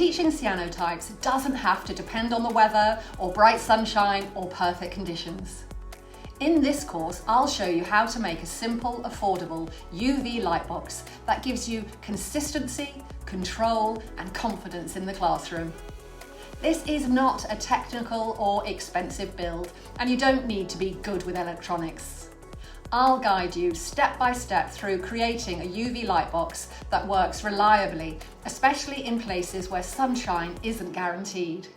teaching cyanotypes doesn't have to depend on the weather or bright sunshine or perfect conditions. In this course, I'll show you how to make a simple, affordable UV Lightbox that gives you consistency, control, and confidence in the classroom. This is not a technical or expensive build, and you don't need to be good with electronics. I'll guide you step by step through creating a UV Lightbox that works reliably, especially in places where sunshine isn't guaranteed.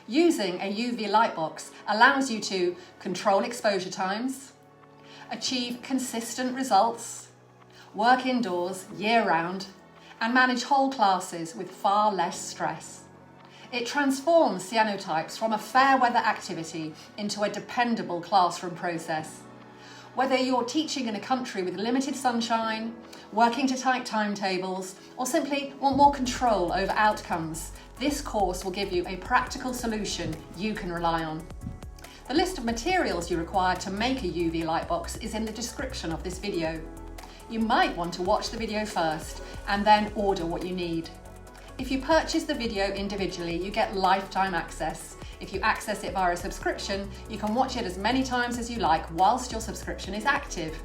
Using a UV Lightbox allows you to control exposure times, achieve consistent results, work indoors year-round, and manage whole classes with far less stress. It transforms cyanotypes from a fair weather activity into a dependable classroom process. Whether you're teaching in a country with limited sunshine, working to tight timetables, or simply want more control over outcomes, this course will give you a practical solution you can rely on. The list of materials you require to make a UV Lightbox is in the description of this video. You might want to watch the video first and then order what you need. If you purchase the video individually, you get lifetime access. If you access it via a subscription, you can watch it as many times as you like whilst your subscription is active.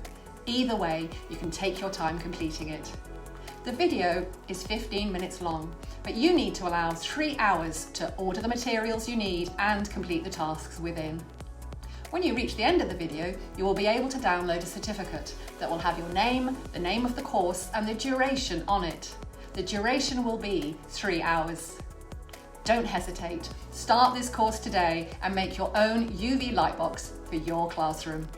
Either way, you can take your time completing it. The video is 15 minutes long, but you need to allow 3 hours to order the materials you need and complete the tasks within. When you reach the end of the video, you will be able to download a certificate that will have your name, the name of the course, and the duration on it. The duration will be 3 hours. Don't hesitate. Start this course today and make your own UV Lightbox for your classroom.